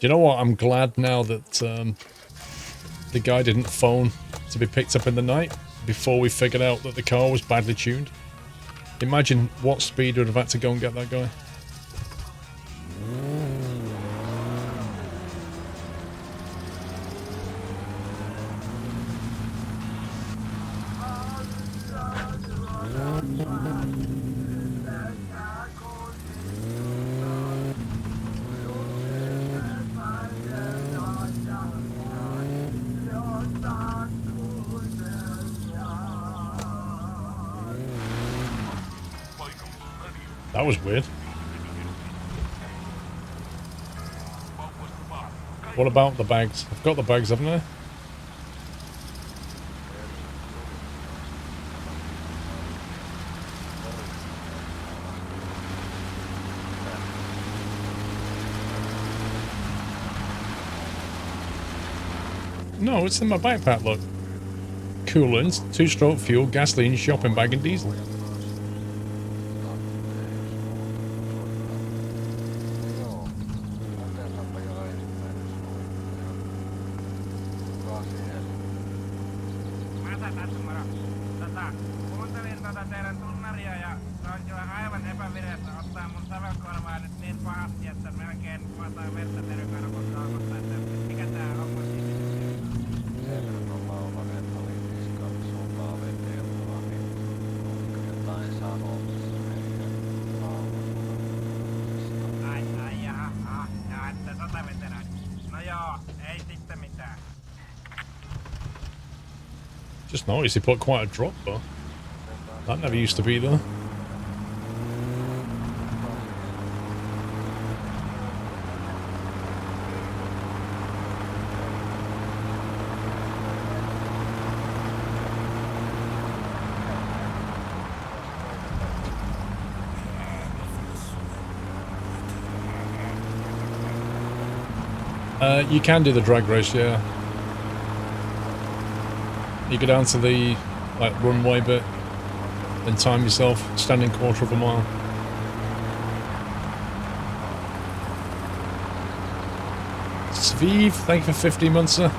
Do you know what? I'm glad now that the guy didn't phone to be picked up in the night before we figured out that the car was badly tuned. Imagine what speed would have had to go and get that guy. That was weird. What about the bags? I've got the bags, haven't I? No, it's in my backpack, look. Coolant, 2-stroke fuel, gasoline, shopping bag and diesel. Just noticed he put quite a drop though. That never used to be there. You can do the drag race, yeah. You go down to the runway bit and time yourself, standing 1/4 of a mile. Sviv, thank you for 15 months, sir.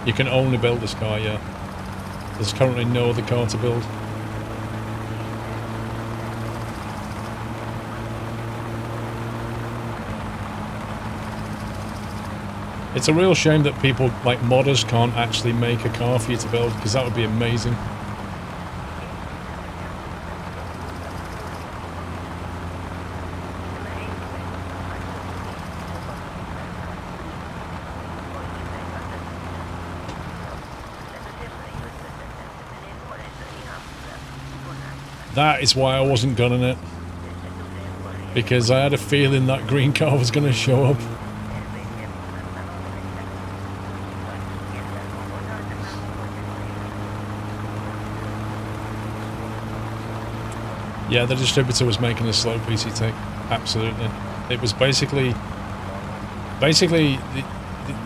You can only build this car, yeah. There's currently no other car to build. It's a real shame that people like modders can't actually make a car for you to build, because that would be amazing. That is why I wasn't gunning it. Because I had a feeling that green car was going to show up. Yeah, the distributor was making a slow PC take. Absolutely. It was basically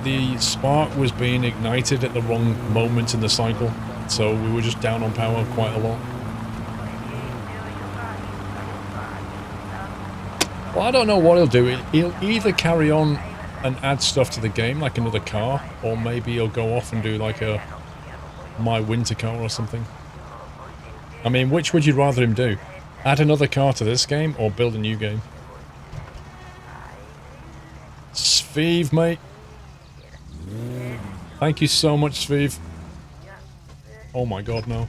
the spark was being ignited at the wrong moment in the cycle. So we were just down on power quite a lot. Well, I don't know what he'll do. He'll either carry on and add stuff to the game, like another car, or maybe he'll go off and do like a My Winter Car or something. I mean, which would you rather him do? Add another car to this game, or build a new game? Sviv, mate. Thank you so much, Sviv. Oh my god, no.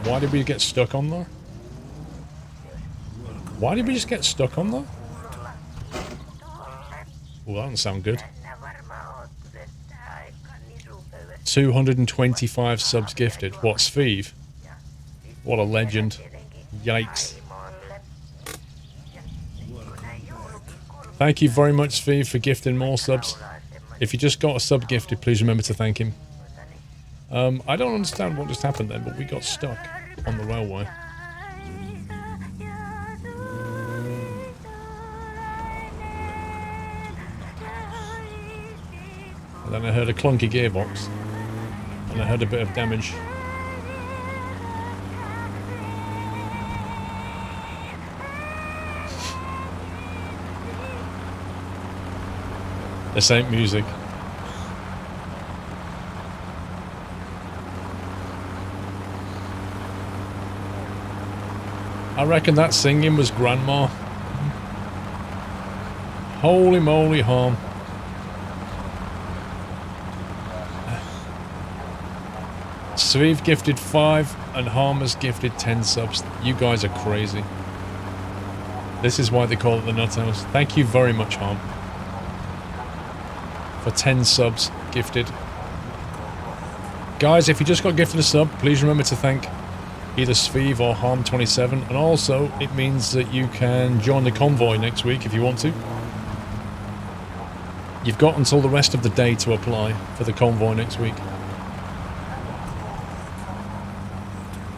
Why did we get stuck on there? Why did we just get stuck on there? Well, that doesn't sound good. 225 subs gifted. What, Sviv? What a legend. Yikes. Thank you very much, Sviv, for gifting more subs. If you just got a sub gifted, please remember to thank him. I don't understand what just happened then, but we got stuck on the railway. And then I heard a clunky gearbox. And I heard a bit of damage. This ain't music. I reckon that singing was Grandma. Holy moly, Harm. Sviv gifted 5 and Harm has gifted 10 subs. You guys are crazy. This is why they call it the Nut House. Thank you very much, Harm. For 10 subs gifted. Guys, if you just got gifted a sub, please remember to thank either Sviv or Harm27. And also, it means that you can join the convoy next week if you want to. You've got until the rest of the day to apply for the convoy next week.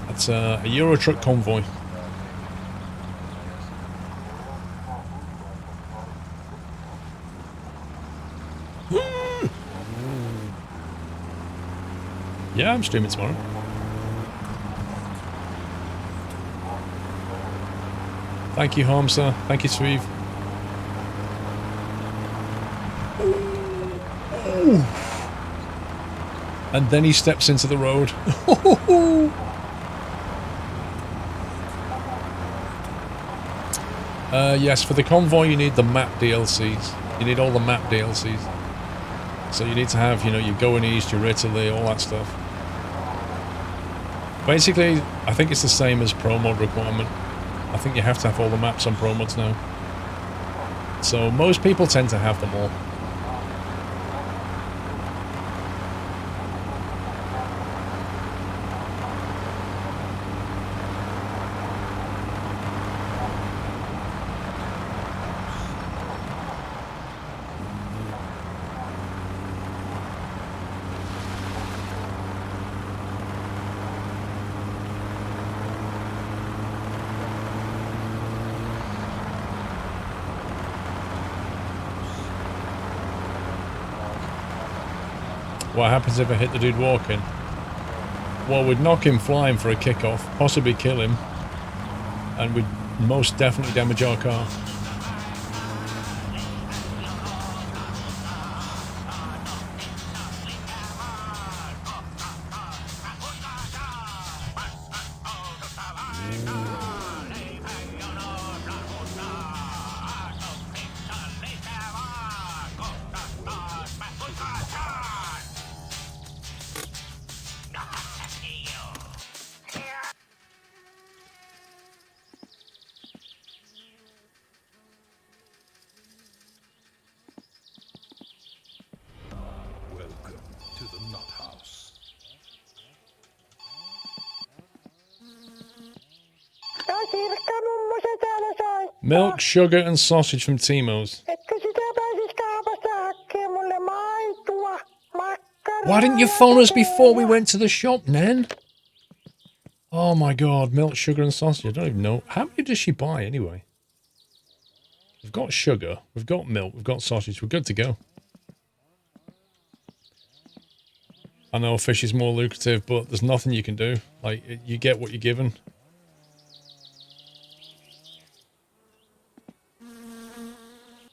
That's a Euro truck convoy. Yeah, I'm streaming tomorrow. Thank you, Harmsa. Thank you, Sviv. And then he steps into the road. Yes, for the convoy you need the map DLCs. You need all the map DLCs. So you need to have, you know, your Going East, your Italy, all that stuff. Basically, I think it's the same as Pro Mod requirement. I think you have to have all the maps on Pro Mods now. So most people tend to have them all. What happens if I hit the dude walking? Well, we'd knock him flying for a kickoff, possibly kill him, and we'd most definitely damage our car. Milk, sugar and sausage from Timo's. Why didn't you phone us before we went to the shop, Nen? Oh my god, milk, sugar and sausage. I don't even know. How many does she buy anyway? We've got sugar, we've got milk, we've got sausage. We're good to go. I know fish is more lucrative, but there's nothing you can do. Like, you get what you're given.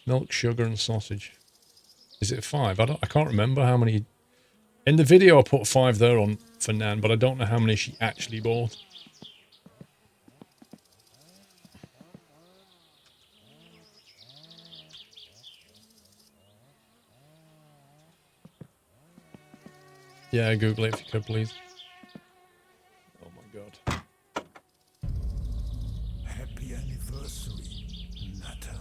Milk, sugar and sausage. Is it 5? I can't remember how many. In the video I put 5 there on for Nan, but I don't know how many she actually bought. Yeah, Google it if you could, please. Oh my god. Happy anniversary, Nutter.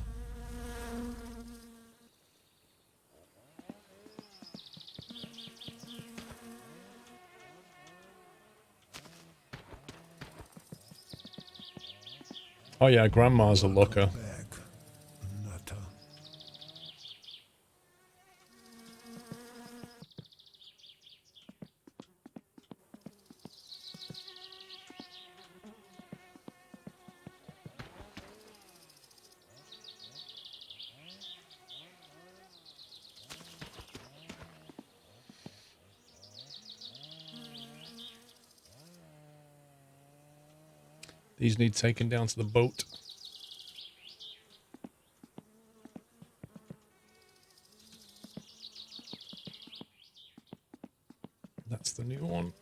Oh yeah, Grandma's a looker. These need taken down to the boat. That's the new one.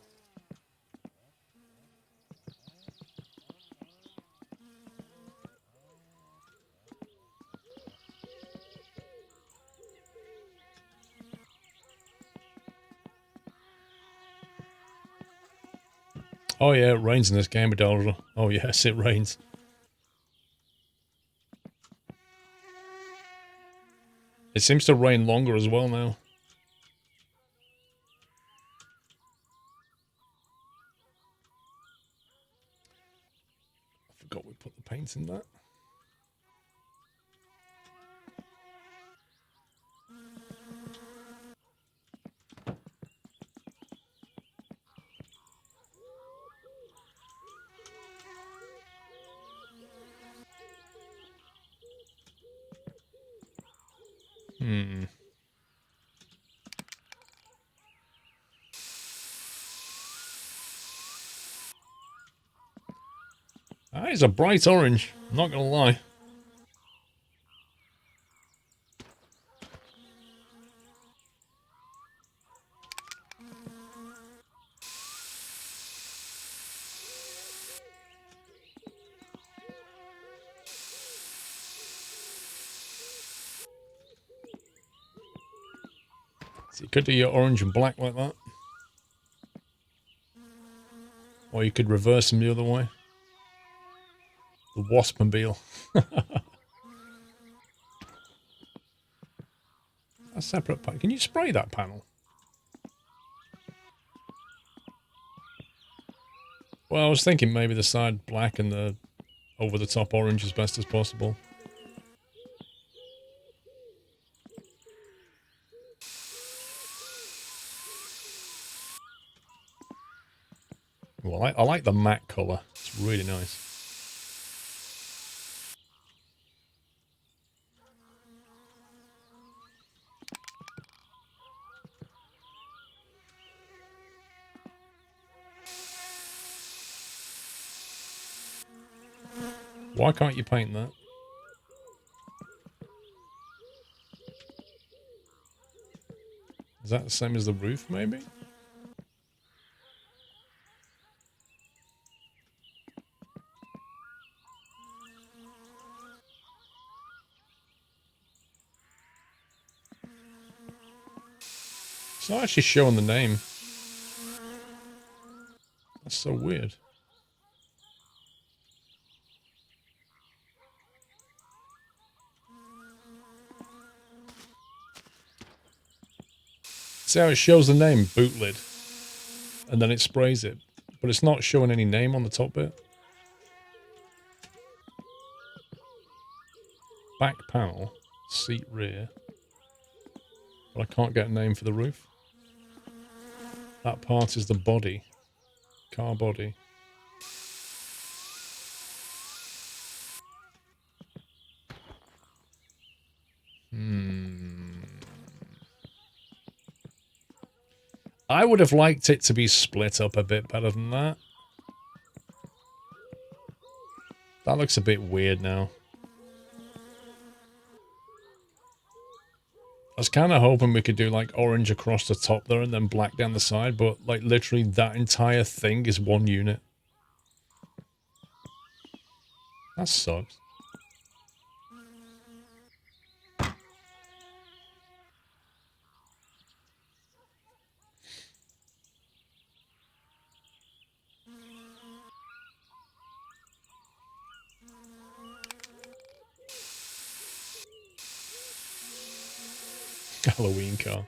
Oh yeah, it rains in this game, Adolfo. Oh yes, it rains. It seems to rain longer as well now. I forgot we put the paint in that. Ah, it's a bright orange. I'm not gonna lie. So you could do your orange and black like that. Or you could reverse them the other way. The Waspmobile. A separate panel. Can you spray that panel? Well, I was thinking maybe the side black and the over the top orange as best as possible. Well, I like the matte colour. It's really nice. Why can't you paint that? Is that the same as the roof, maybe? It's not actually showing the name. That's so weird. See how it shows the name, boot lid, and then it sprays it, but it's not showing any name on the top bit. Back panel, seat rear, but I can't get a name for the roof. That part is the body, car body. I would have liked it to be split up a bit better than that. That looks a bit weird now. I was kind of hoping we could do like orange across the top there and then black down the side, but like literally that entire thing is one unit. That sucks. Halloween car.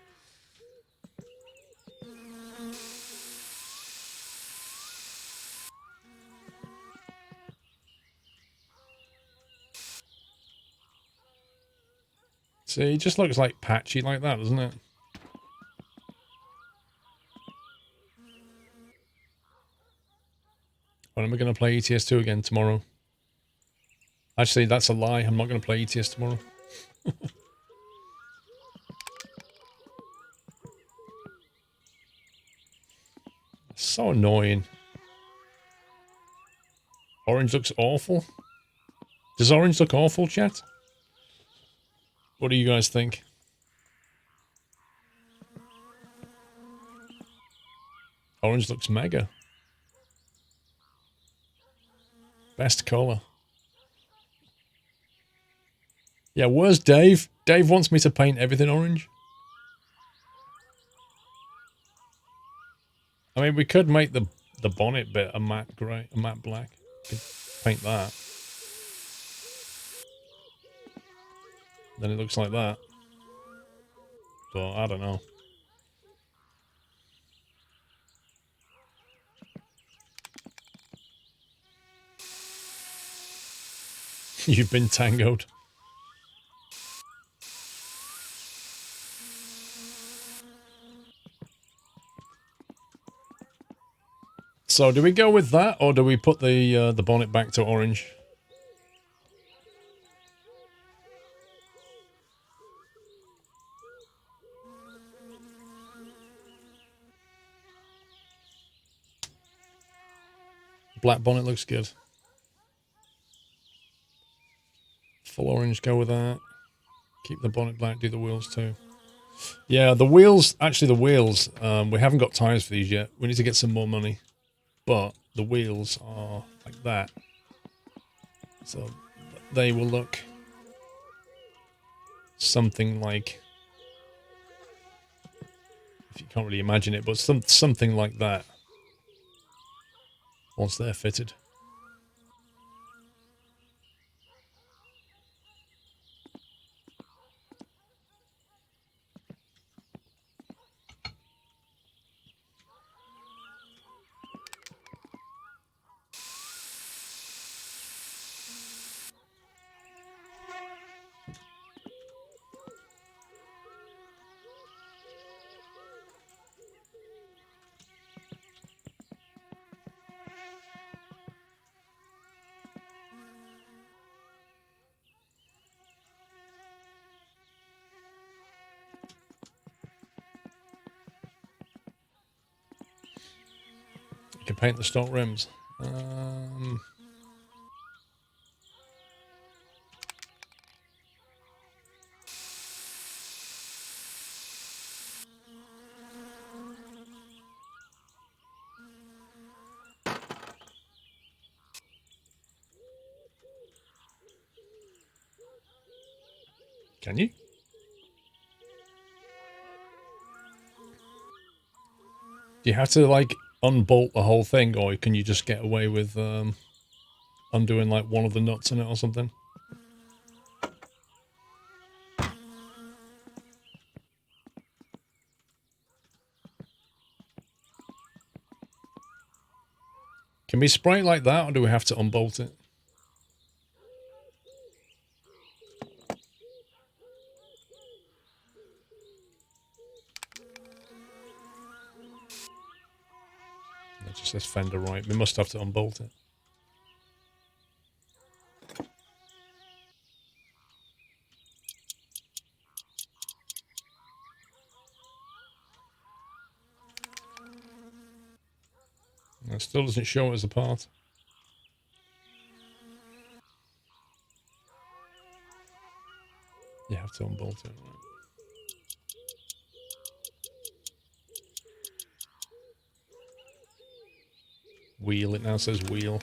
See, it just looks like patchy like that, doesn't it? When am I going to play ETS2 again? Tomorrow. Actually, that's a lie. I'm not going to play ETS tomorrow. So annoying. Orange looks awful. Does orange look awful, chat? What do you guys think? Orange looks mega. Best colour. Yeah, where's Dave? Dave wants me to paint everything orange. I mean, we could make the bonnet bit a matte grey, a matte black. Could paint that. Then it looks like that. But I don't know. You've been tangoed. So do we go with that, or do we put the bonnet back to orange? Black bonnet looks good. Full orange, go with that. Keep the bonnet black, do the wheels too. Yeah, the wheels, actually the wheels, we haven't got tyres for these yet. We need to get some more money. But the wheels are like that. So they will look something like, if you can't really imagine it, but something like that once they're fitted. You can paint the stock rims. Can you? Do you have to, like, unbolt the whole thing, or can you just get away with undoing, like, one of the nuts in it or something? Can we spray it like that, or do we have to unbolt it? It just says fender right. We must have to unbolt it. It still doesn't show it as a part. You have to unbolt it, right? Wheel, it now says wheel.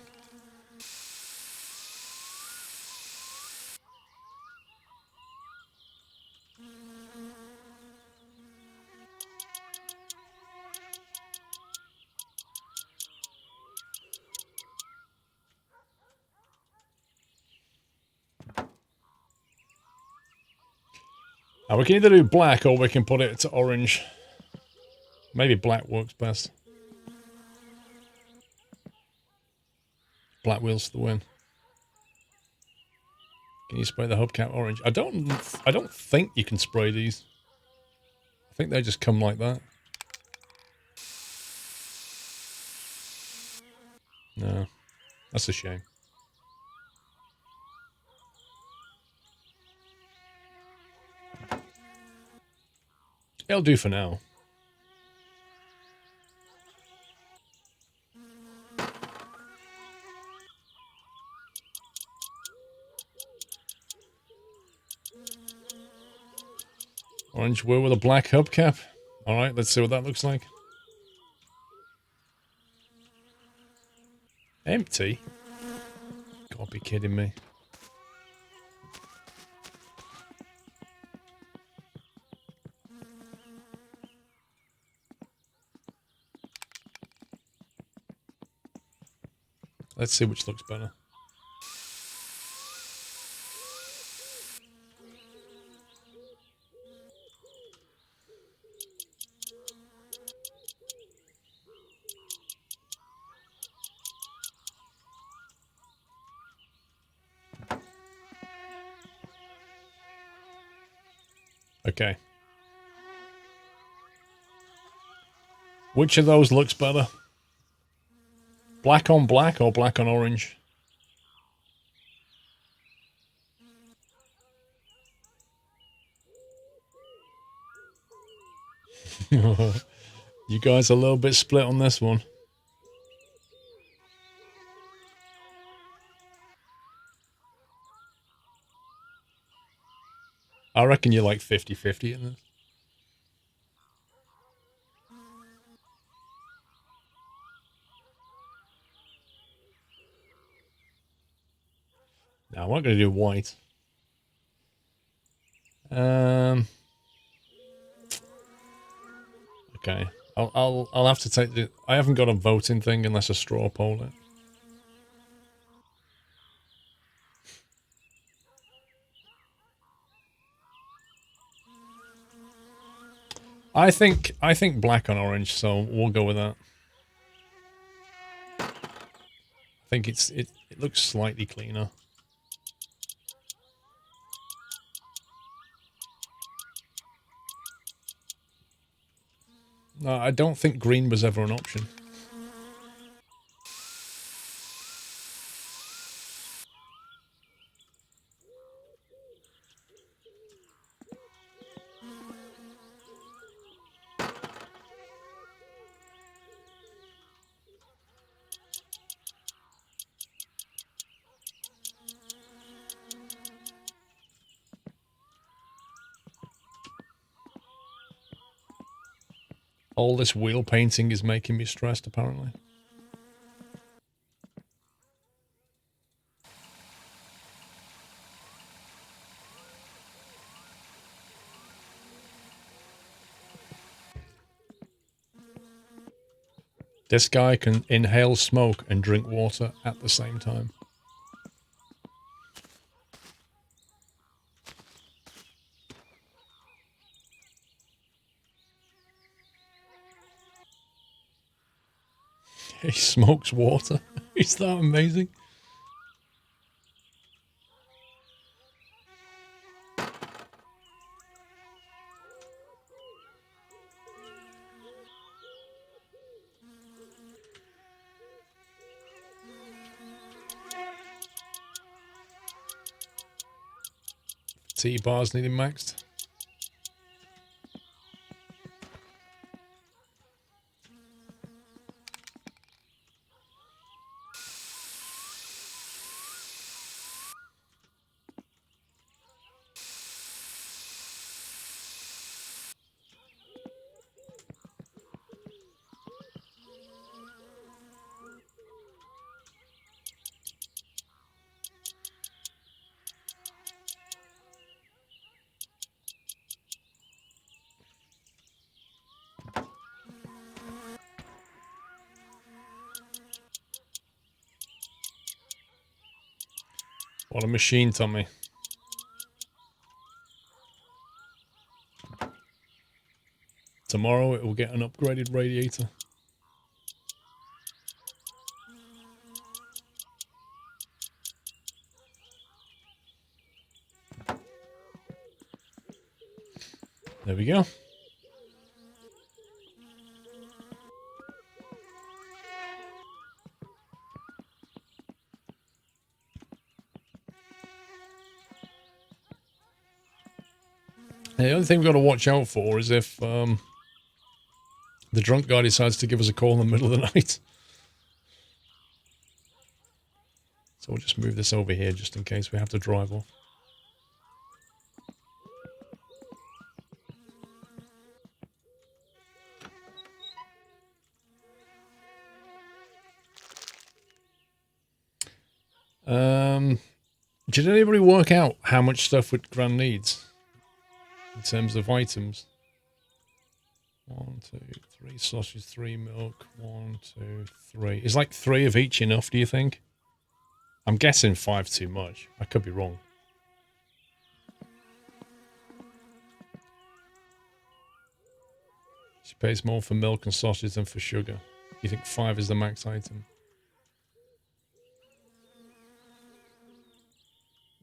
Now we can either do black or we can put it to orange. Maybe black works best. Black wheels for the win. Can you spray the hubcap orange? I don't think you can spray these. I think they just come like that. No. That's a shame. It'll do for now. Orange wheel with a black hubcap. Alright, let's see what that looks like. Empty? Gotta be kidding me. Let's see which looks better. Okay. Which of those looks better? Black on black or black on orange? You guys are a little bit split on this one. I reckon you're like 50-50 in this. No, I'm not going to do white. Okay. I'll have to take the... I haven't got a voting thing unless a straw poll it. I think black on orange, so we'll go with that. I think it looks slightly cleaner. No, I don't think green was ever an option. All this wheel painting is making me stressed, apparently. This guy can inhale smoke and drink water at the same time. He smokes water. Is that amazing? T-bars needing maxed. What a machine, Tommy. Tomorrow it will get an upgraded radiator. There we go. The only thing we've got to watch out for is if the drunk guy decides to give us a call in the middle of the night. So we'll just move this over here just in case we have to drive off. Did anybody work out how much stuff Gran needs in terms of items? 1, 2, 3 sausages, 3 milk. 1, 2, 3. Is like 3 of each enough? Do you think? I'm guessing 5 too much. I could be wrong. She pays more for milk and sausage than for sugar. You think 5 is the max item?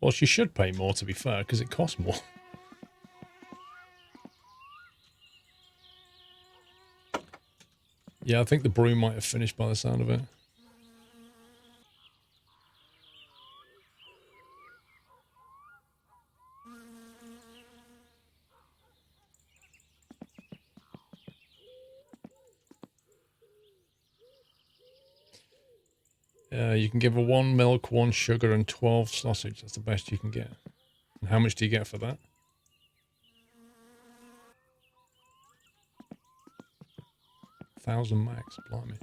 Well, she should pay more, to be fair, because it costs more. Yeah, I think the brew might have finished by the sound of it. You can give her 1 milk, 1 sugar, and 12 sausage. That's the best you can get. And how much do you get for that? $1,000 max, blimey.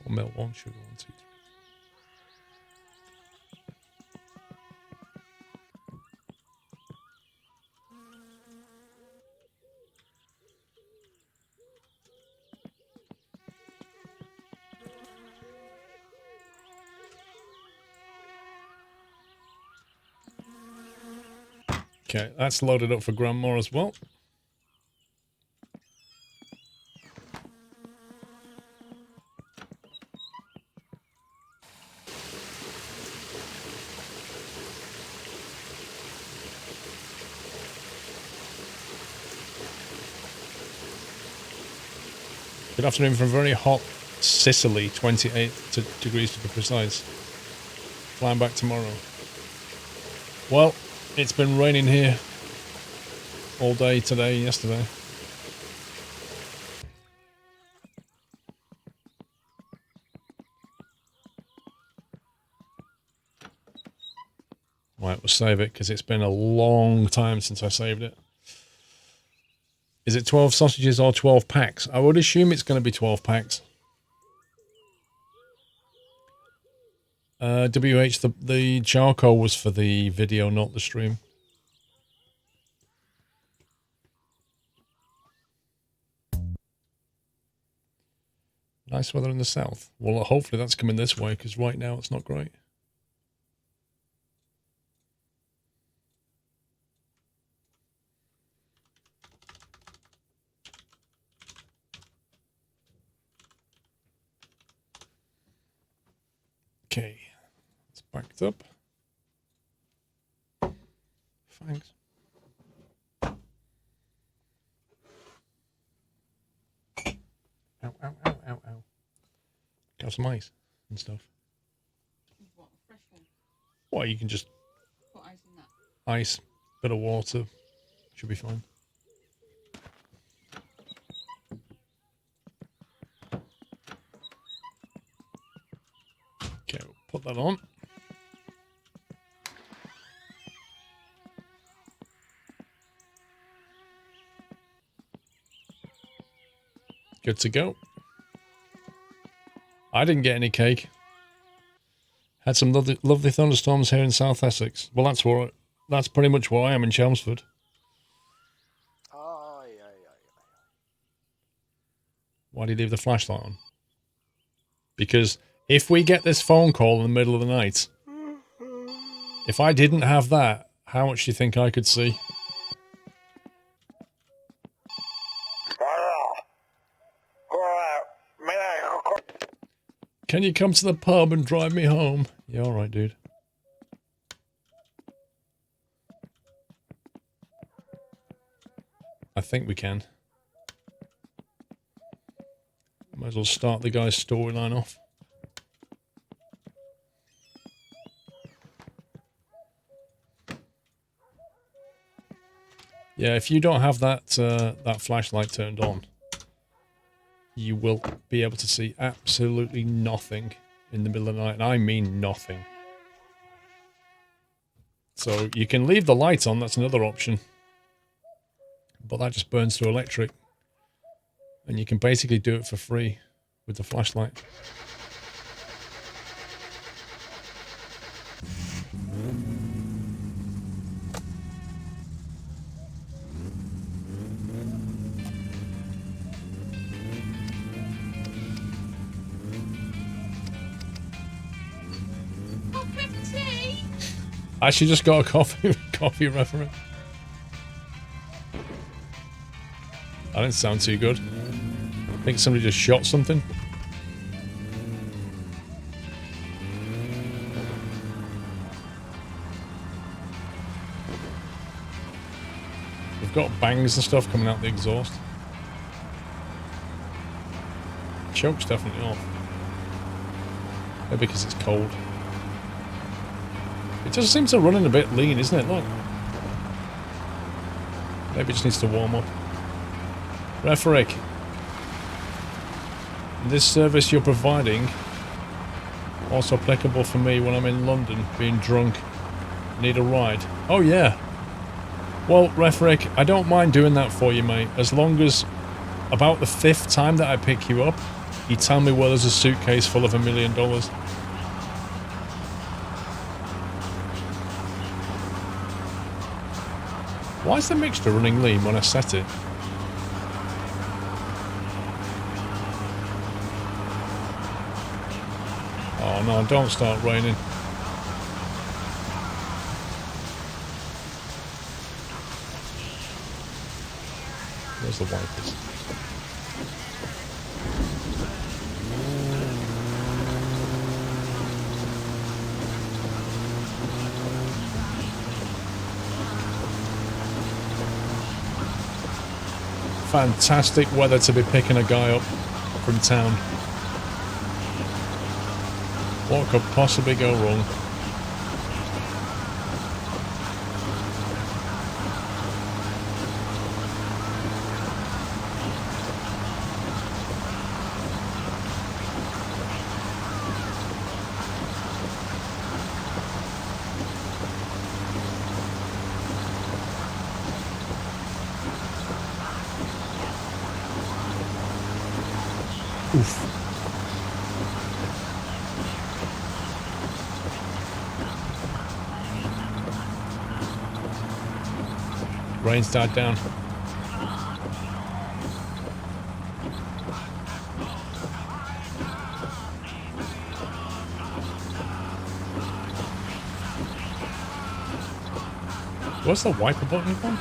One milk, 1 sugar, 1 2, 3. Okay, that's loaded up for Grandma as well. Good afternoon from very hot Sicily, 28 degrees to be precise. Flying back tomorrow. Well, it's been raining here all day today and yesterday. Right, we'll save it because it's been a long time since I saved it. Is it 12 sausages or 12 packs? I would assume it's going to be 12 packs. WH, the charcoal was for the video, not the stream. Nice weather in the south. Well, hopefully that's coming this way, because right now it's not great. Okay, it's backed up. Thanks. Ow, ow, ow, ow, ow. Got some ice and stuff. What, a fresh one? Well, you can just... Put ice in that. Ice, bit of water. Should be fine. Okay, we'll put that on. Good to go. I didn't get any cake. Had some lovely thunderstorms here in South Essex. Well, that's pretty much where I am in Chelmsford. Why do you leave the flashlight on? Because if we get this phone call in the middle of the night, if I didn't have that, how much do you think I could see? Can you come to the pub and drive me home? Yeah, all right, dude. I think we can. Might as well start the guy's storyline off. Yeah, if you don't have that that flashlight turned on, you will be able to see absolutely nothing in the middle of the night, and I mean nothing. So you can leave the light on, that's another option. But that just burns through electric. And you can basically do it for free with the flashlight. I actually just got a coffee reference. That didn't sound too good. I think somebody just shot something. We've got bangs and stuff coming out the exhaust. Choke's definitely off. Maybe because it's cold. It just seems to run in a bit lean, isn't it? Look. Maybe it just needs to warm up. Refric. This service you're providing also applicable for me when I'm in London, being drunk. Need a ride. Oh yeah. Well, Refric, I don't mind doing that for you, mate. As long as about the 5th time that I pick you up, you tell me where there's a suitcase full of $1 million. Why is the mixture running lean when I set it? Oh no, don't start raining. Where's the wipers? Fantastic weather to be picking a guy up from town. What could possibly go wrong? Oof. Rain's died down. What's the wiper button again?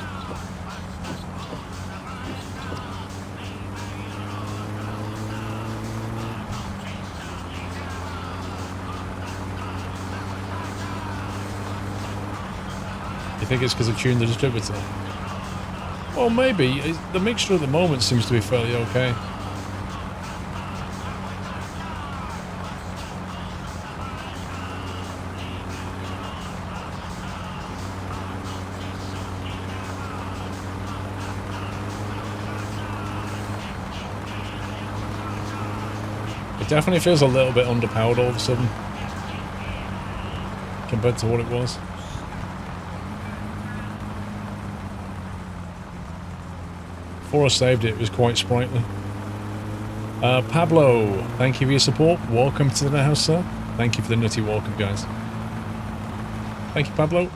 You think it's because I tuned the distributor? Well, maybe. The mixture at the moment seems to be fairly okay. It definitely feels a little bit underpowered all of a sudden compared to what it was. Before I saved it, it was quite sprightly. Pablo, thank you for your support. Welcome to the house, sir. Thank you for the nutty welcome, guys. Thank you, Pablo.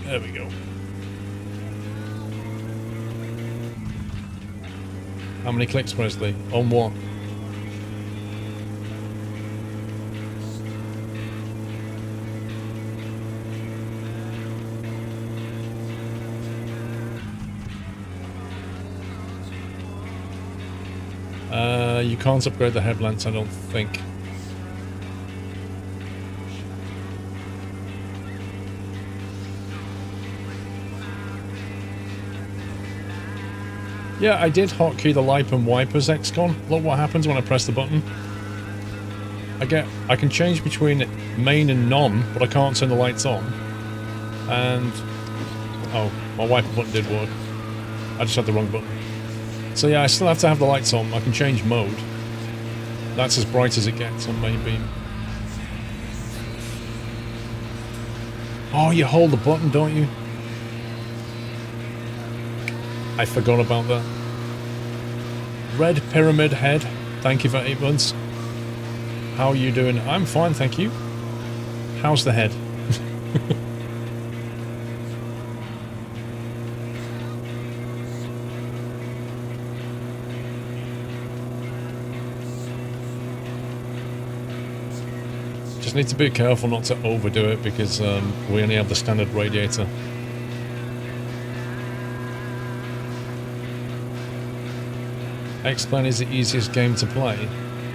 There we go. How many clicks, Presley? On what? You can't upgrade the headlamps, I don't think. Yeah, I did hotkey the light and wipers, XCon. Look what happens when I press the button. I can change between main and non, but I can't turn the lights on. And oh, my wiper button did work. I just had the wrong button. So yeah, I still have to have the lights on. I can change mode. That's as bright as it gets on main beam. Oh, you hold the button, don't you? I forgot about that. Red Pyramid Head, thank you for 8 months. How are you doing? I'm fine, thank you. How's the head? Just need to be careful not to overdo it because we only have the standard radiator. X-Plane is the easiest game to play,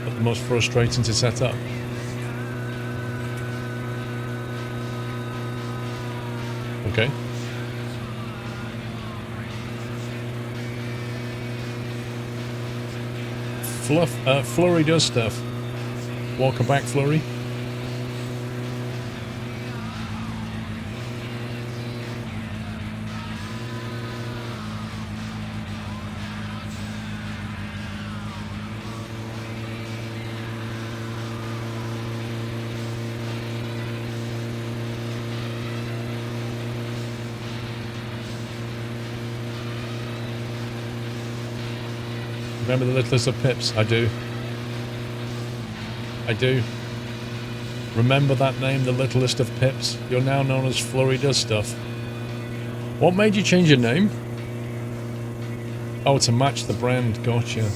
but the most frustrating to set up. Okay. Flurry does stuff. Welcome back, Flurry. Remember the littlest of pips? I do. I do. Remember that name, the littlest of pips? You're now known as Flurry Does Stuff. What made you change your name? Oh, to match the brand. Gotcha.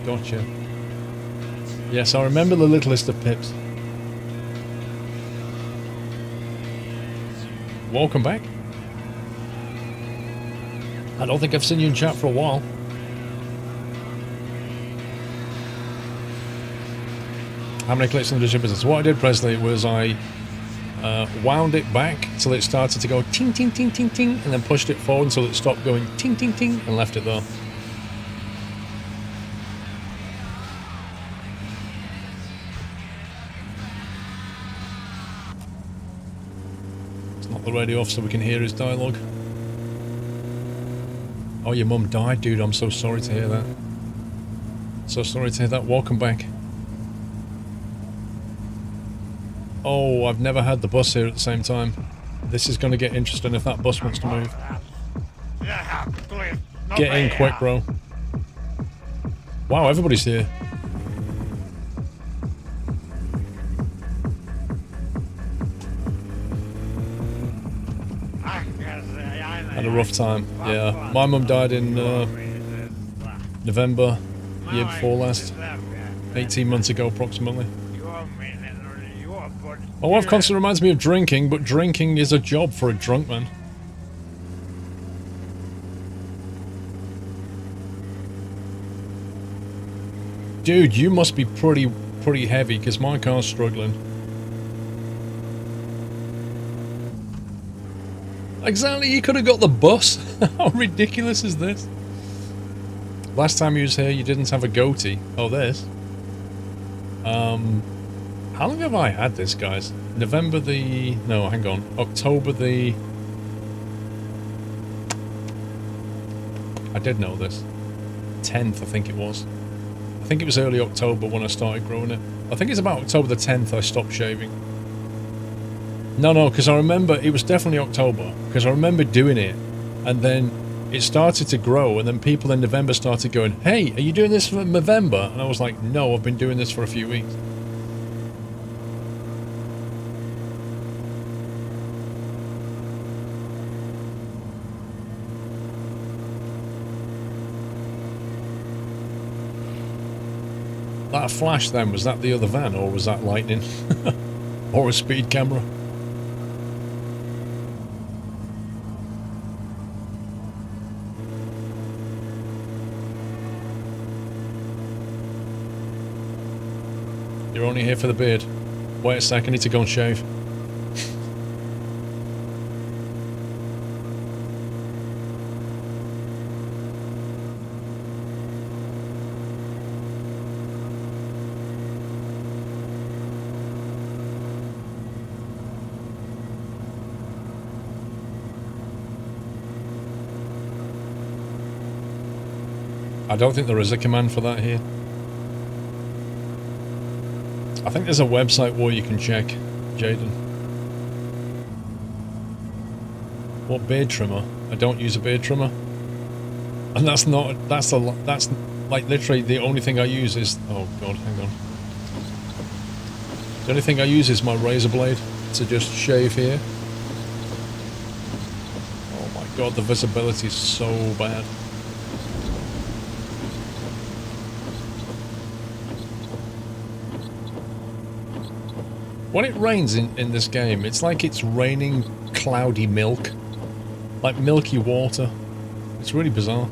Gotcha. Yes, I remember the littlest of pips. Welcome back. I don't think I've seen you in chat for a while. How many clicks on the digital business? What I did, Presley, was I wound it back till it started to go ting, ting, ting, ting, ting, and then pushed it forward until it stopped going ting, ting, ting, and left it there. It's not the radio off so we can hear his dialogue. Oh, your mum died, dude. I'm so sorry to hear that. So sorry to hear that. Welcome back. Oh, I've never had the bus here at the same time. This is going to get interesting if that bus wants to move. Get in quick, bro. Wow, everybody's here. Had a rough time. Yeah, my mum died in November, year before last. 18 months ago, approximately. My wife constantly reminds me of drinking, but drinking is a job for a drunk man. Dude, you must be pretty heavy, because my car's struggling. Exactly, you could have got the bus. How ridiculous is this? Last time you was here, you didn't have a goatee. Oh, this. How long have I had this, guys? November the... No, hang on. October the... I did know this. 10th, I think it was. I think it was early October when I started growing it. I think it's about October the 10th I stopped shaving. No, because I remember... It was definitely October. Because I remember doing it. And then it started to grow. And then people in November started going, hey, are you doing this for November? And I was like, no, I've been doing this for a few weeks. That flash then, was that the other van, or was that lightning? Or a speed camera? You're only here for the beard. Wait a sec, I need to go and shave. I don't think there is a command for that here. I think there's a website where you can check, Jaden. What beard trimmer? I don't use a beard trimmer. And that's like literally the only thing I use is... Oh god, hang on. The only thing I use is my razor blade to just shave here. Oh my god, the visibility is so bad. When it rains in this game, it's like it's raining cloudy milk. Like milky water. It's really bizarre.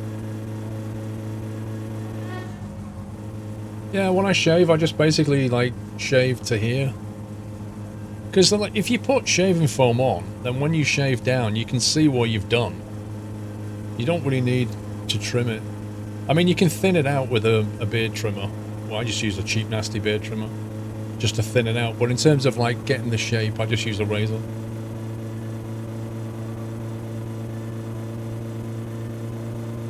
Yeah, when I shave, I just basically, like, shave to here. Because, like, if you put shaving foam on, then when you shave down, you can see what you've done. You don't really need to trim it. I mean, you can thin it out with a beard trimmer. Well, I just use a cheap, nasty beard trimmer. Just to thin it out. But in terms of, like, getting the shape, I just use a razor.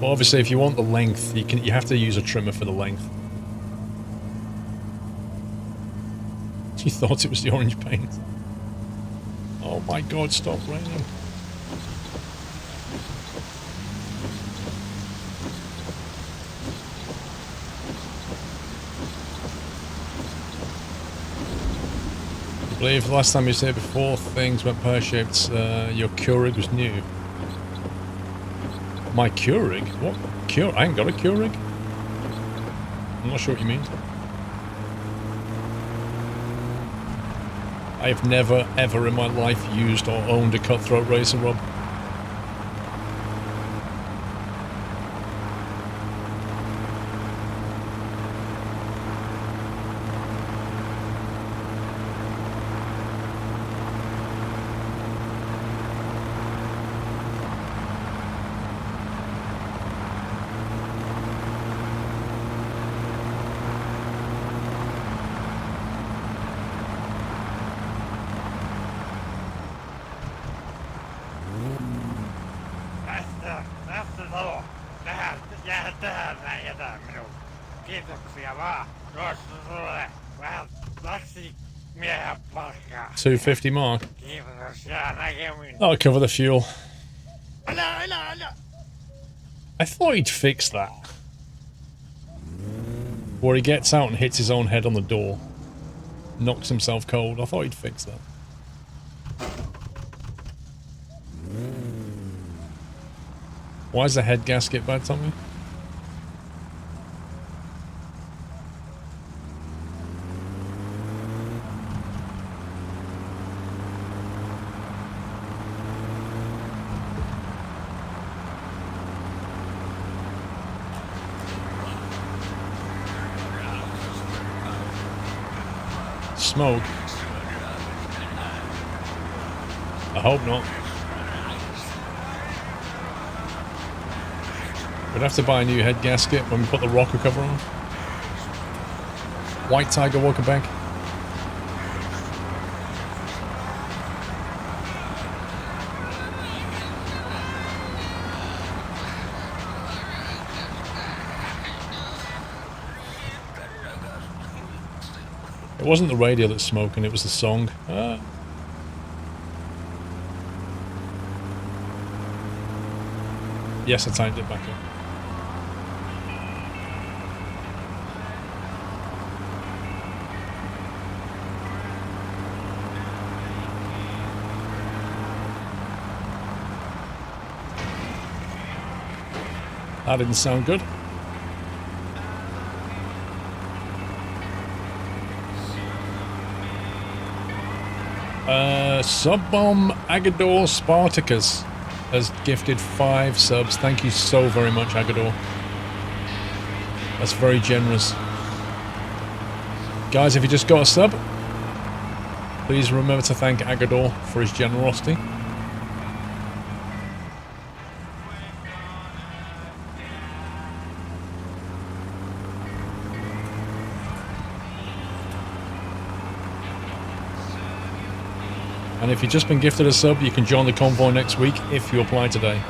But obviously, if you want the length, you have to use a trimmer for the length. You thought it was the orange paint. Oh my god, stop raining. I believe the last time you was here before things went pear-shaped, your Keurig was new. My Keurig? What? I ain't got a Keurig? I'm not sure what you mean. I have never, ever in my life used or owned a cutthroat razor, Rob. $2.50 mark. That'll cover the fuel. I thought he'd fix that. Where he gets out and hits his own head on the door. Knocks himself cold. I thought he'd fix that. Why is the head gasket bad, Tommy? Smoke? I hope not. We'd have to buy a new head gasket when we put the rocker cover on. White Tiger, welcome back. It wasn't the radio that's smoking, it was the song. Yes, I tightened it back up. That didn't sound good. Subbomb Agador Spartacus has gifted 5 subs. Thank you so very much, Agador. That's very generous. Guys, if you just got a sub, please remember to thank Agador for his generosity. And if you've just been gifted a sub, you can join the convoy next week if you apply today.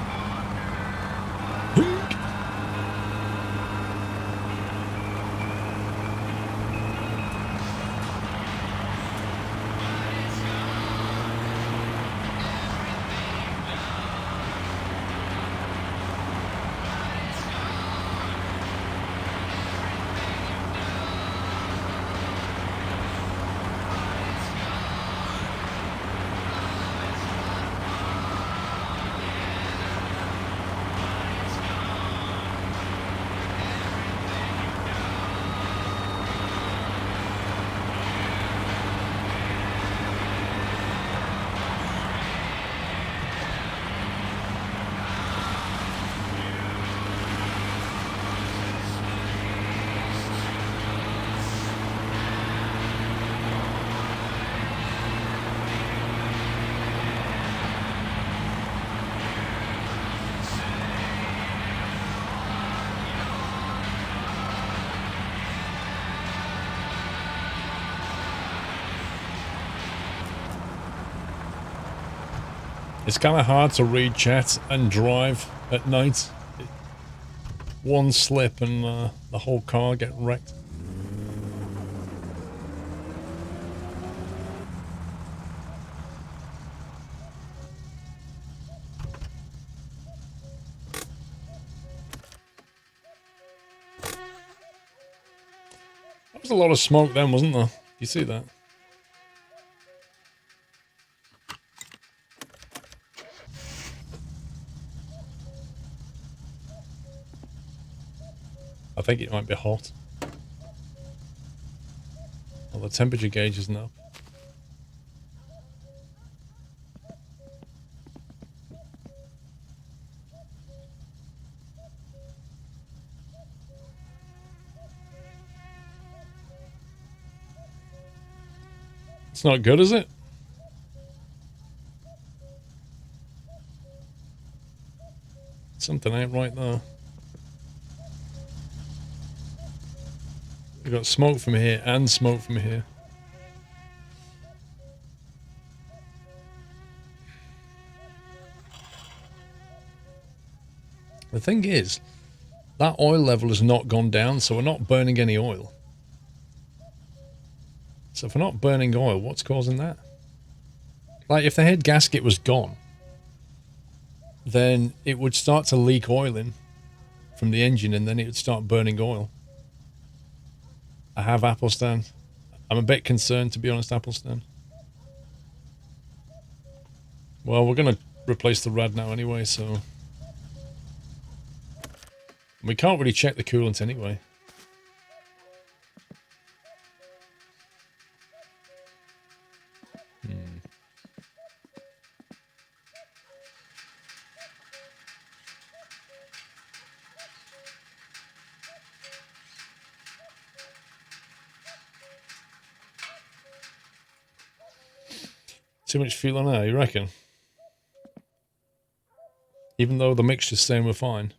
It's kind of hard to read chat and drive at night. One slip and the whole car get wrecked. There was a lot of smoke then, wasn't there? You see that? I think it might be hot. Well, the temperature gauge isn't up. It's not good, is it? Something ain't right there. We've got smoke from here and smoke from here. The thing is, that oil level has not gone down, so we're not burning any oil. So if we're not burning oil, what's causing that? Like, if the head gasket was gone, then it would start to leak oil in from the engine, and then it would start burning oil. I have Apple stand. I'm a bit concerned, to be honest, Apple stand. Well, we're going to replace the rad now anyway, so... We can't really check the coolant anyway. Too much fuel on there, you reckon? Even though the mixture's saying we're fine.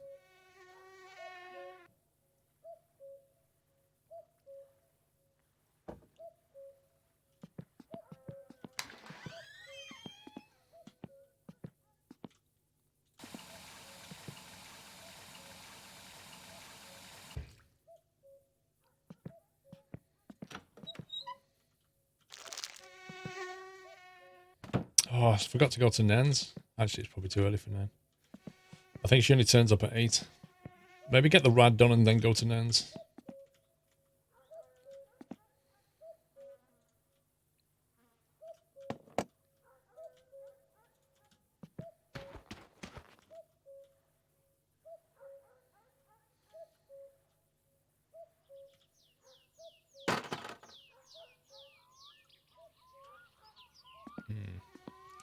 Oh, I forgot to go to Nan's. Actually, it's probably too early for Nan. I think she only turns up at 8. Maybe get the rad done and then go to Nan's.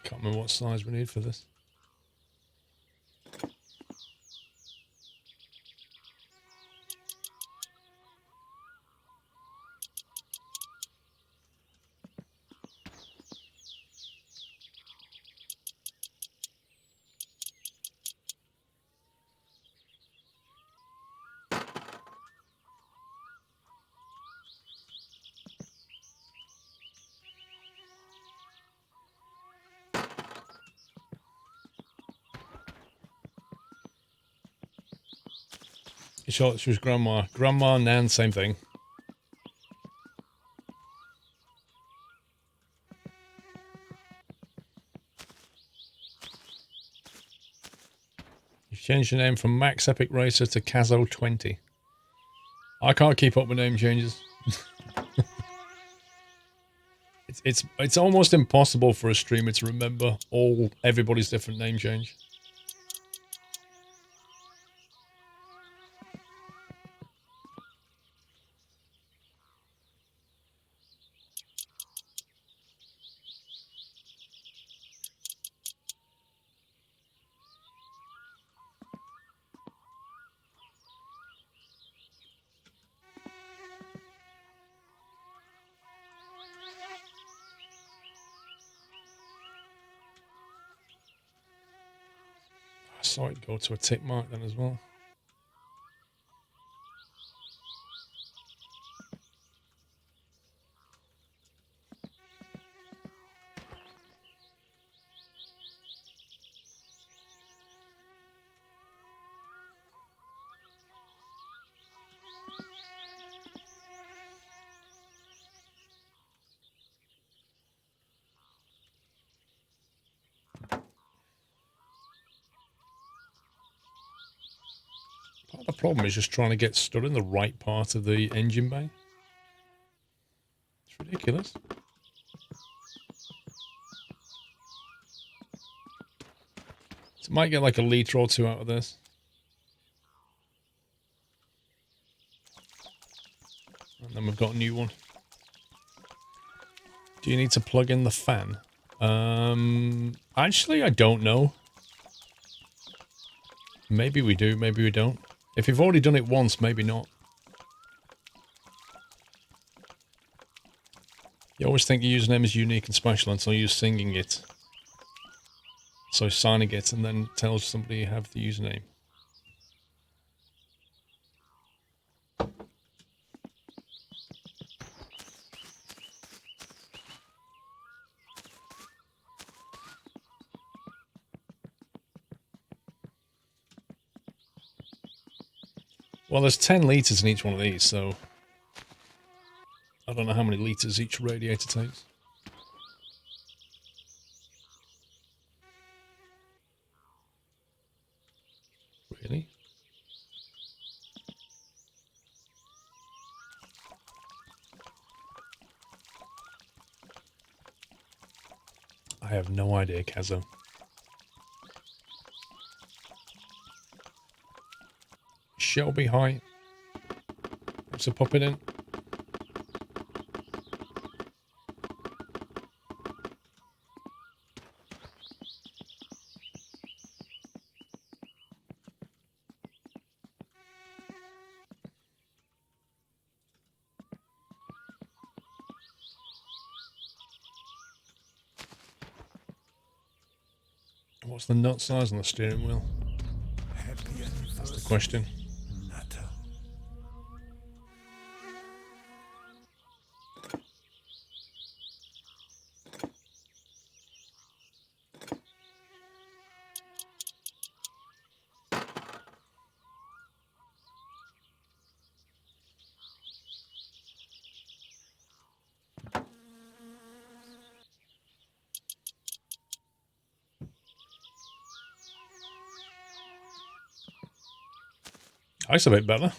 Can't remember what size we need for this. She was grandma. Grandma, Nan, same thing. You've changed your name from Max Epic Racer to Cazo 20. I can't keep up with name changes. It's almost impossible for a streamer to remember everybody's different name change. I saw it go to a tick mark then as well. Part of the problem is just trying to get stood in the right part of the engine bay. It's ridiculous. So might get like a litre or two out of this. And then we've got a new one. Do you need to plug in the fan? Actually, I don't know. Maybe we do, maybe we don't. If you've already done it once, maybe not. You always think your username is unique and special until you're singing it. So signing it and then tells somebody you have the username. Well, there's 10 litres in each one of these, so I don't know how many litres each radiator takes. Really? I have no idea, Kazo. Shelby, hi. Thanks for popping in. What's the nut size on the steering wheel? That's the question. That's a bit better.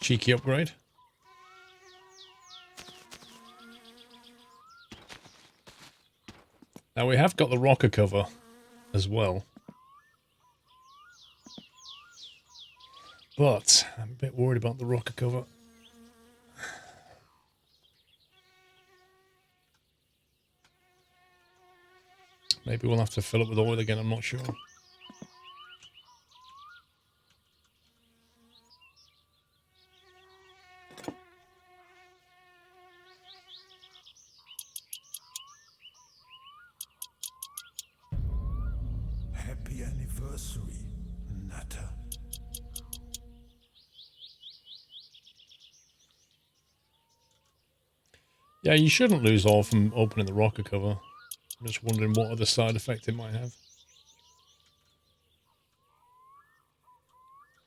Cheeky upgrade. Now we have got the rocker cover as well. But I'm a bit worried about the rocker cover. Maybe we'll have to fill up with oil again, I'm not sure. Happy anniversary, Nutter. Yeah, you shouldn't lose oil from opening the rocker cover. I'm just wondering what other side effect it might have.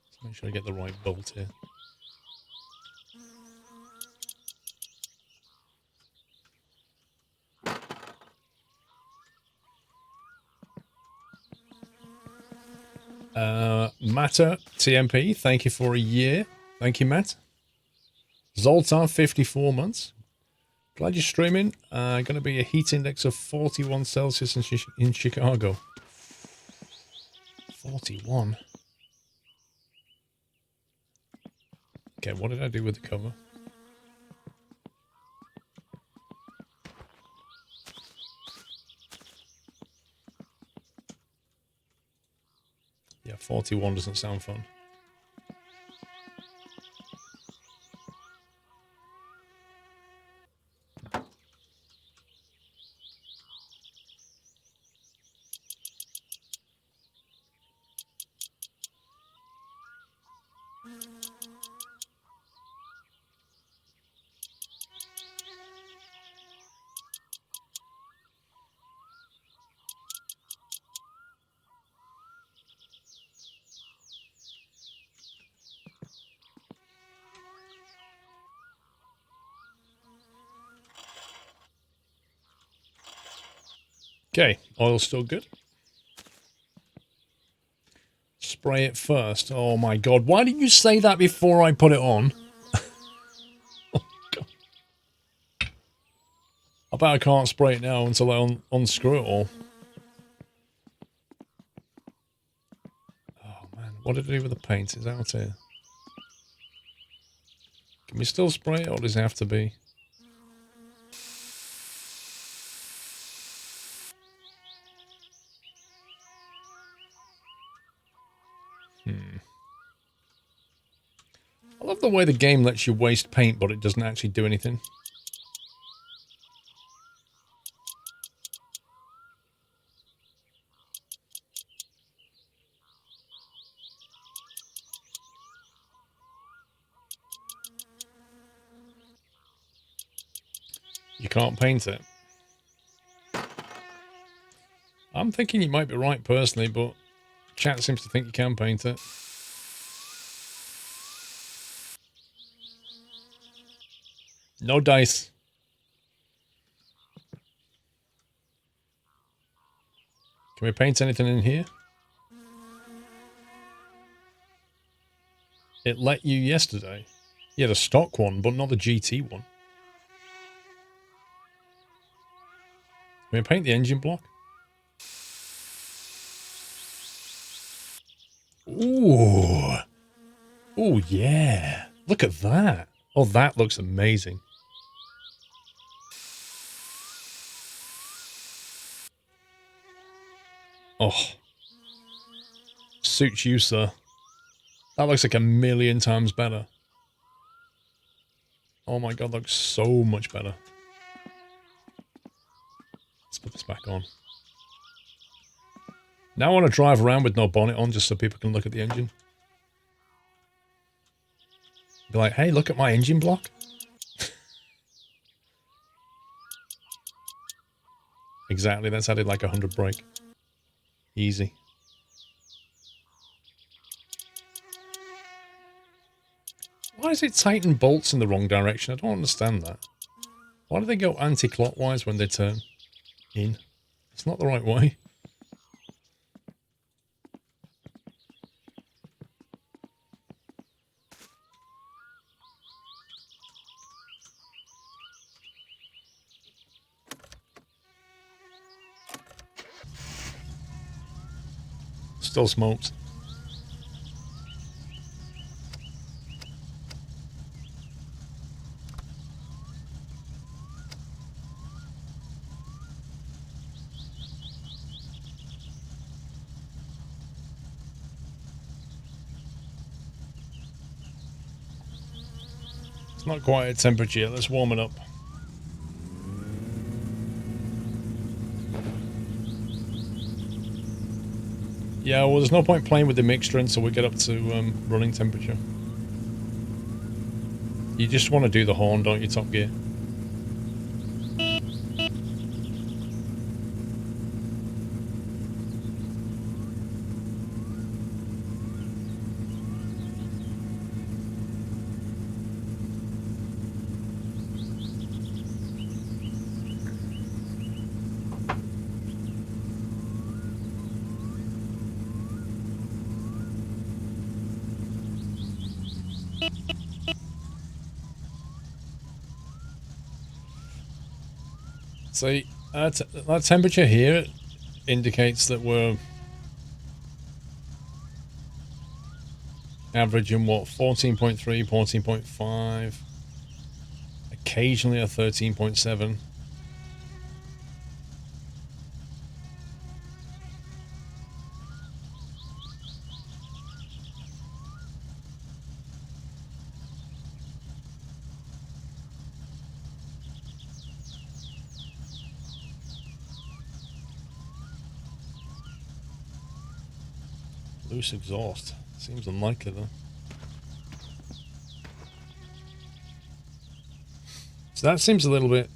Let's make sure I get the right bolt here. Matter TMP, thank you for a year. Thank you, Matt. Zoltar, 54 months. Glad you're streaming. Going to be a heat index of 41 Celsius in Chicago. 41? Okay, what did I do with the cover? Yeah, 41 doesn't sound fun. Okay, oil's still good. spray it first. Oh my god, why didn't you say that before I put it on? Oh god. I bet I can't spray it now until I unscrew it all. Oh man, what did I do with the paint? Is that what's here? Can we still spray it, or does it have to be? I love the way the game lets you waste paint, but it doesn't actually do anything. You can't paint it. I'm thinking you might be right personally, but chat seems to think you can paint it. No dice. Can we paint anything in here? It let you yesterday. Yeah, the stock one, but not the GT one. Can we paint the engine block? Ooh. Ooh, yeah. Look at that. Oh, that looks amazing. Oh. Suits you, sir. That looks like a million times better. Oh my god, looks so much better. Let's put this back on. Now I want to drive around with no bonnet on just so people can look at the engine. Be like, hey, look at my engine block. Exactly, that's added like 100 brake. Easy. Why does it tighten bolts in the wrong direction? I don't understand that. Why do they go anti-clockwise when they turn in? It's not the right way. Still smokes. It's not quite at temperature yet. Let's warm it up. Yeah, well, there's no point playing with the mixture until we get up to running temperature. You just want to do the horn, don't you, Top Gear? See, that temperature here indicates that we're averaging, what, 14.3, 14.5, occasionally a 13.7. Loose exhaust. Seems unlikely, though. So that seems a little bit...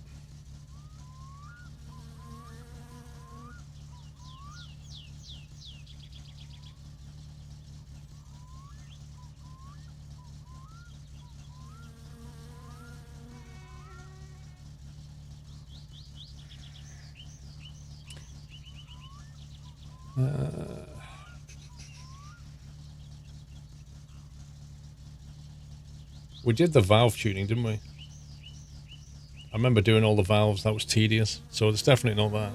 We did the valve tuning, didn't we? I remember doing all the valves. That was tedious. So it's definitely not that.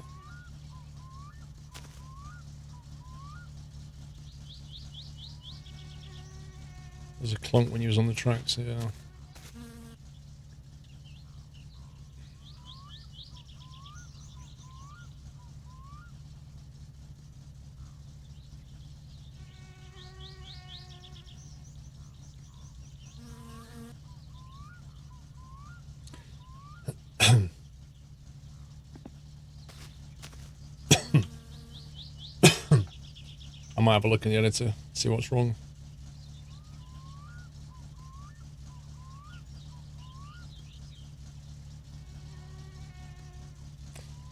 There's a clunk when you was on the tracks, yeah. I might have a look in the editor, see what's wrong.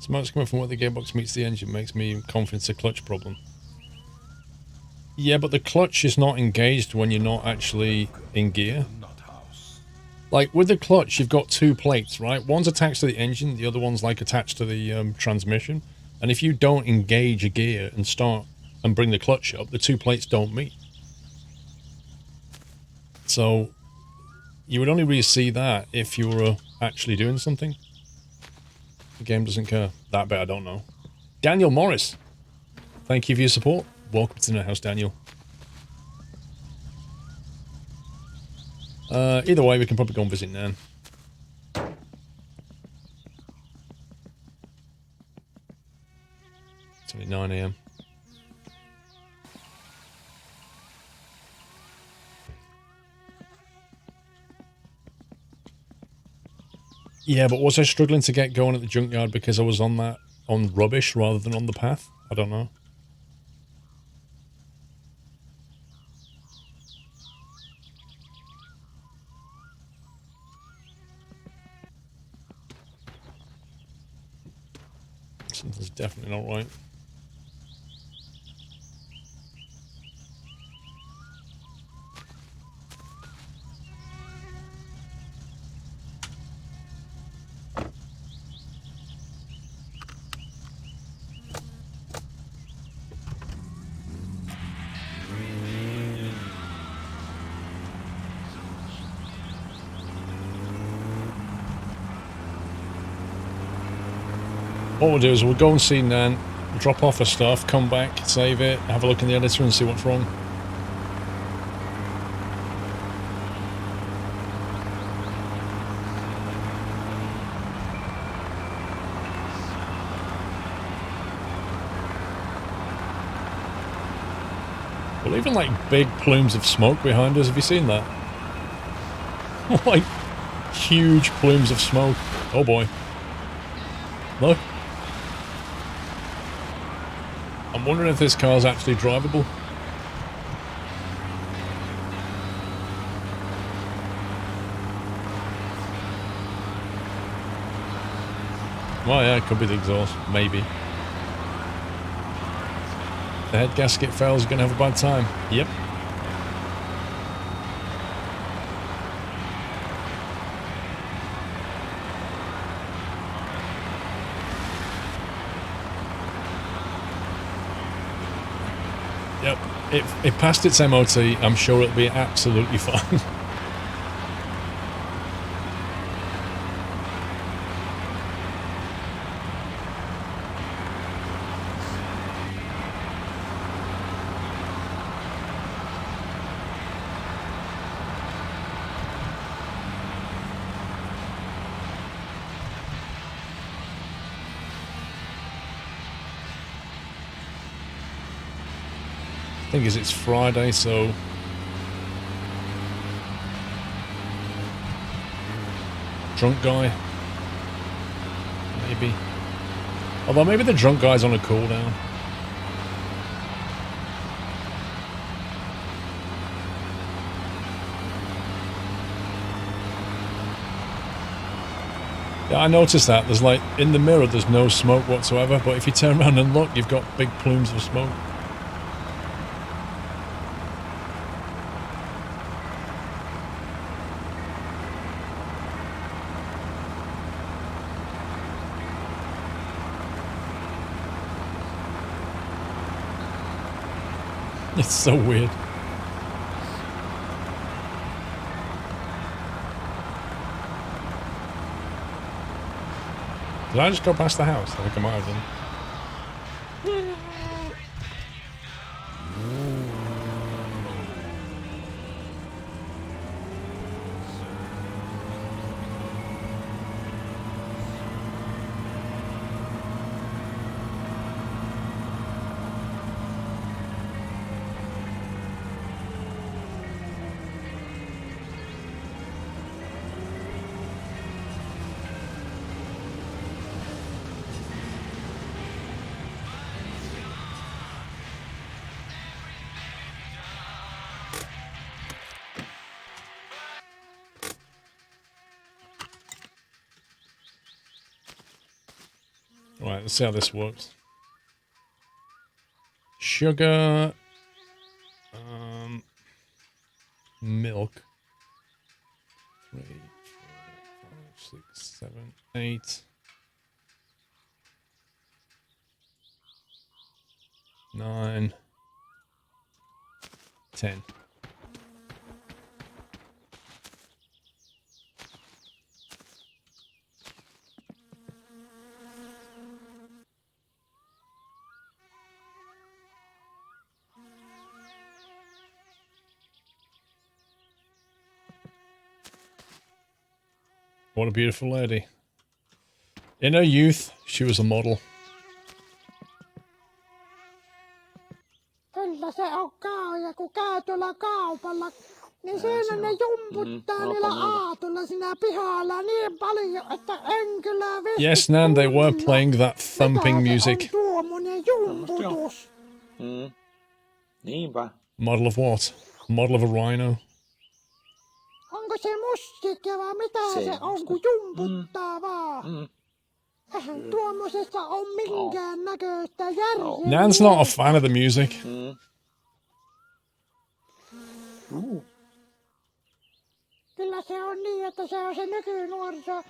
Smoke's coming from where the gearbox meets the engine makes me confident it's a clutch problem. Yeah, but the clutch is not engaged when you're not actually in gear. Like, with the clutch, you've got two plates, right? One's attached to the engine, the other one's, like, attached to the transmission. And if you don't engage a gear and start and bring the clutch up, the two plates don't meet. So, you would only really see that if you were actually doing something. The game doesn't care. That bit I don't know. Daniel Morris, thank you for your support. Welcome to the house, Daniel. Either way, we can probably go and visit Nan. It's only 9 AM. Yeah, but was I struggling to get going at the junkyard because I was on rubbish rather than on the path? I don't know. Something's definitely not right. What we'll do is we'll go and see Nan, drop off her stuff, come back, save it, have a look in the editor and see what's wrong. Well, even like big plumes of smoke behind us, have you seen that? Like huge plumes of smoke. Oh boy. Look. I'm wondering if this car's actually drivable. Well, yeah, it could be the exhaust. Maybe. The head gasket fails, you're going to have a bad time. Yep. Yep. It passed its MOT. I'm sure it'll be absolutely fine. Thing is, it's Friday, so drunk guy, maybe. Although maybe the drunk guy's on a cooldown. Yeah, I noticed that. There's like, in the mirror there's no smoke whatsoever, but if you turn around and look, you've got big plumes of smoke. It's so weird. Did I just go past the house? I think I might have done. Right, let's see how this works. Sugar, milk. 3, 4, 5, 6, 7, 8, 9, 10. What a beautiful lady. In her youth, she was a model. Kyllä se on kauja, kun käy tuolla kaupalla, niin siinä ne jumputtaa niillä aatolla siinä pihalla niin paljon, että en kyllä visti. Yes, Nan, they were playing that thumping music. Mitä se on tuommoinen jumputus? Niinpä. Model of what? Model of a rhino? Onko se musiikkia vai mitä se on, kun jumputtaa vaan? Eihän tuommoisessa ole minkään näköistä järjeä. Nan's not a fan of the music. Kyllä se on niin, että se on se nykynuoriso.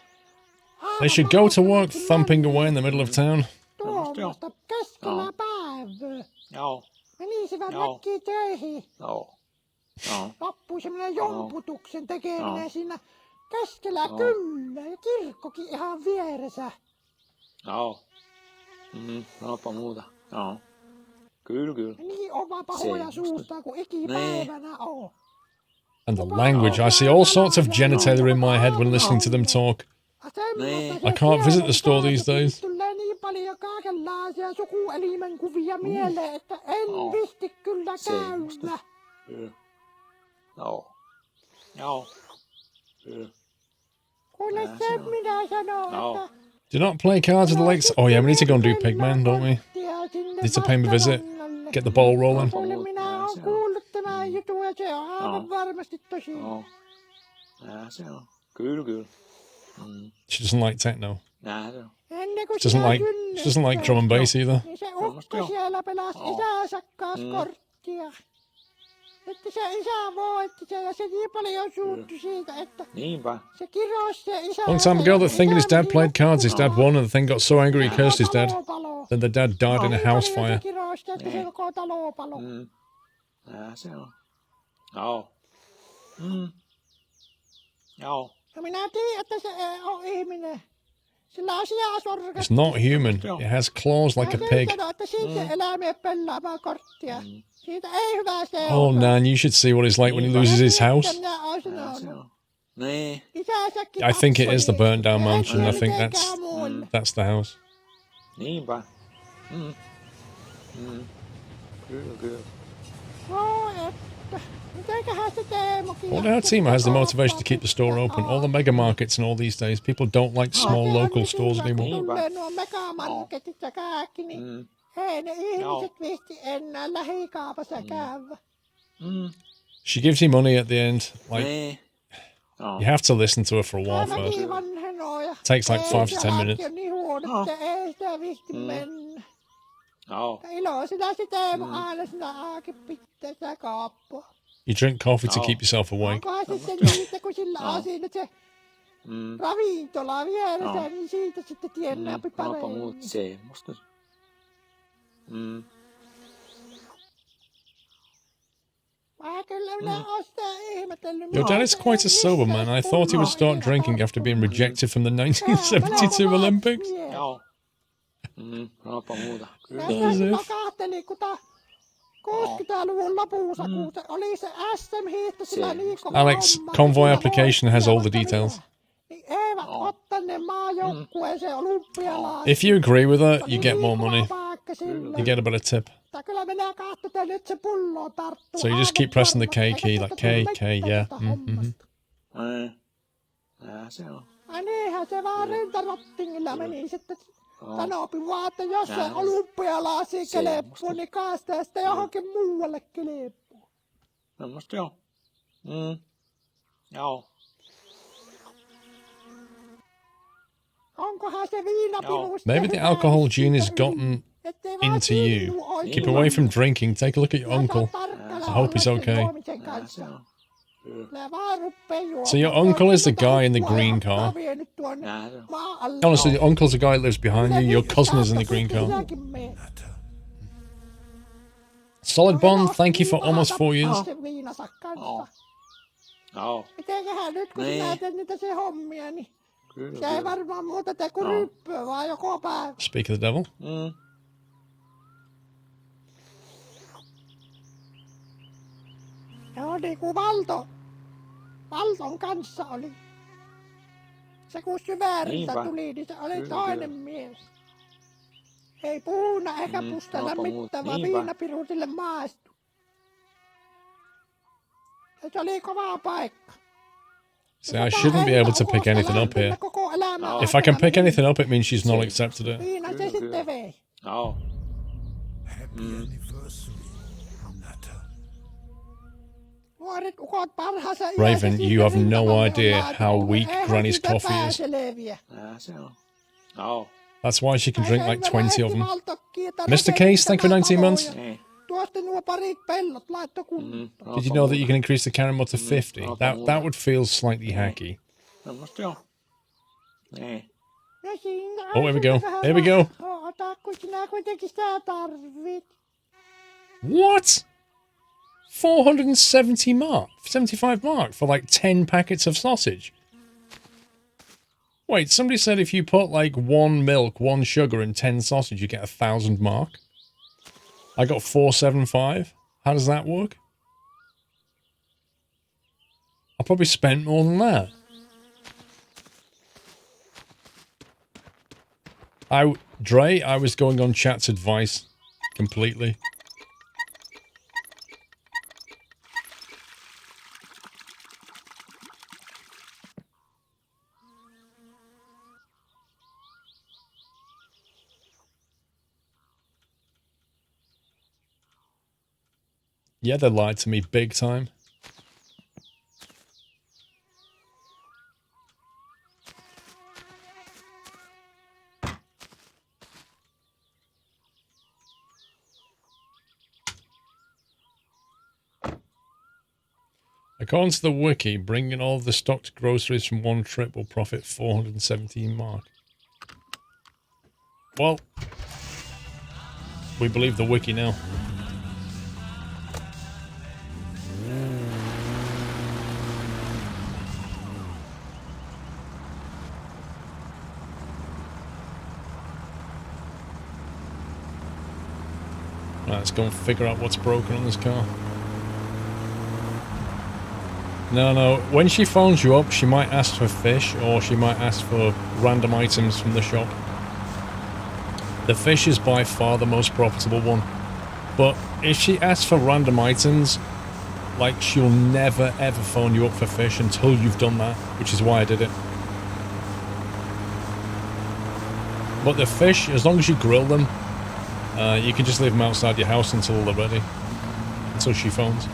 They should go to work thumping away in the middle of town. Tuommoista keskellä päivää. Joo. Menisivät näkkiin töihin. Joo. Loppui semmoinen jomputuksen tekeminen siinä keskellä kyllä. Ja kirkkokin ihan vieressä. Joo. Sanoppa muuta. Joo. Kyllä. Niin oma pahoja suusta kuin ikipäivänä on. And the language. I see all sorts of genitalia in my head when listening to them talk. I can't visit the store these days. Tulee niin paljon kaikenlaisia sukuelimen kuvia mieleen, että en visti kyllä käydä. Joo. Kuule sen minä sanon, että... Do not play cards with the lakes. Oh yeah, we need to go and do Pigman, don't we? Need to pay him a visit. Get the ball rolling. Kuule minä oon kuullut tämän jutun ja se on aivan varmasti tosiaan. Se on. Kyllä. She doesn't like techno. She doesn't like drum and bass either. Niin se ukko siellä pelasi isänsä kanssa korttia. Että se isä voitti sen ja se niin paljon suuttui siitä, että se kirosi se isä. Long time ago, the thing and his dad played cards. His dad won, and the thing got so angry he cursed his dad. Then the dad died in a house fire. Se kirosi, että se koko talo palo. Se on. Joo. No minä tiedän, että se ei ole ihminen. Sillä on sijasorkat. It's not human. It has claws like a pig. Että siitä eläimeen pelaamaan korttia. Siitä ei hyvä se Oh, Nan, you should see what it's like when he loses his house. I think it is the burnt down mansion. I think that's the house. Niinpä. Kyllä. Wonder how Timo has the motivation to keep the store open. All the mega markets and all these days, people don't like small local stores anymore. Nuo megamarketit ja kaikki, niin ei ne ihmiset visti enää lähikaupassa käydä. She gives you money at the end. Like, you have to listen to her for a while first. Takes like 5 to 10 minutes. Niin huono, että ei sitä visti mennä. Iloisena se Teemu aina sinä aakin pitää sitä kauppaa. You drink coffee to keep yourself awake. Onkohan sitten niitä, kun sillä on siinä se ravintola vieressä, niin siitä sitten tiennääpi paremmin. Semmosta. Kyllä minä oon sitä ihmetellyt. Your dad is quite a sober man. I thought he would start drinking after being rejected from the 1972 Olympics. Joo. Sanoppa muuta. Kyllä. Mä kahtelin, kun 60-luvun lopussa, kun se oli se SM-hiihto sillä niin kova Alex, homma, convoy sillä application has all the olympialaisia details. niin eivät ottaneet maajoukkueeseen olympialaisia. If you agree with her, you get more money. Paikka sillä. You get a better tip. Kyllä minä katsotaan nyt se pullo tarttuu. So you just keep pressing the K key, like K, yeah. Se on. Ai niinhän se vaan rintarottingilla meni sitten. Sanoopi vaan, että jos se olympialaisia kelepuu, niin kaastaa sitä johonkin muualle kelepuu. Semmosta joo. Joo. Onkohan se viinapiruus? Maybe the alcohol gene has gotten into you. Keep away from drinking. Take a look at your uncle. I hope he's okay. Se on. So your uncle is the guy in the green car. Honestly, your uncle's the guy that lives behind you. Your cousin is in the green car. Solid Bond, thank you for almost 4 years. Joo. Mitenköhän nyt, kun sinä teet niitä se hommia, niin se ei varmaan muuta tee kuin ryppyä, vaan joko päivä. Speak of the devil. Joo, niin kuin Valton kanssa oli. Se kun syvääriltä tuli, niin se oli toinen mies. Ei puhunut eikä pustella mitään, vaan viinapiruutille maistui. Ja se oli kova paikka. See, I shouldn't be able to pick anything up here. If I can pick anything up, it means she's not accepted it. Viinan se sitten vei. Joo. Happy anniversary, Natter. Nuoret ukot parhaassa Raven, you have no idea how weak Granny's coffee is. Se on. Joo. That's why she can drink like 20 of them. Mr. Case, thank you for 19 months. Niin. Tuosta nuo parit pellot laitto kuntoon. Did you know that you can increase the camera mode to 50? That would feel slightly hacky. Semmosta joo. Niin. Oh, here we go. Here we go. Ota, kun sinä kuitenkin sitä tarvit. What? 470 mark? 75 mark for like 10 packets of sausage? Wait, somebody said if you put like 1 milk, 1 sugar and 10 sausage, you get 1,000 mark. I got 475. How does that work? I probably spent more than that. Dre, I was going on chat's advice completely. Yeah, they lied to me big time. According to the wiki, bringing all the stocked groceries from one trip will profit 417 mark. Well, we believe the wiki now. Right, let's go and figure out what's broken on this car. No, when she phones you up, she might ask for fish, or she might ask for random items from the shop. The fish is by far the most profitable one. But if she asks for random items, like, she'll never ever phone you up for fish until you've done that, which is why I did it. But the fish, as long as you grill them, you can just leave them outside your house until they're ready. Until she phones.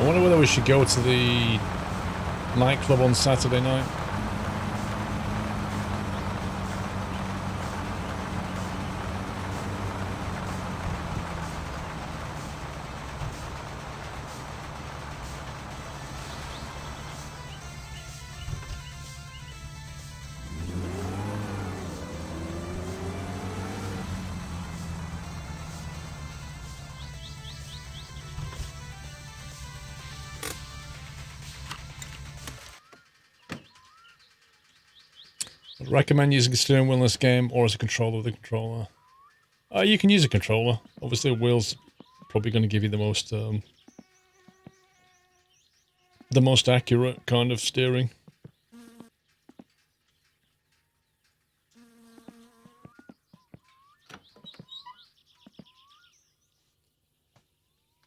I wonder whether we should go to the nightclub on Saturday night. I'd recommend using a steering wheel in this game or as a controller with a controller. You can use a controller. Obviously, a wheel's probably going to give you the most accurate kind of steering.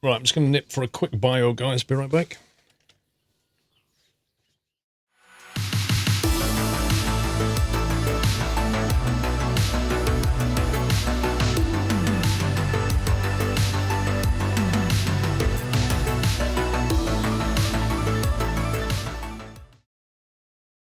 Right, I'm just going to nip for a quick bio, guys. Be right back.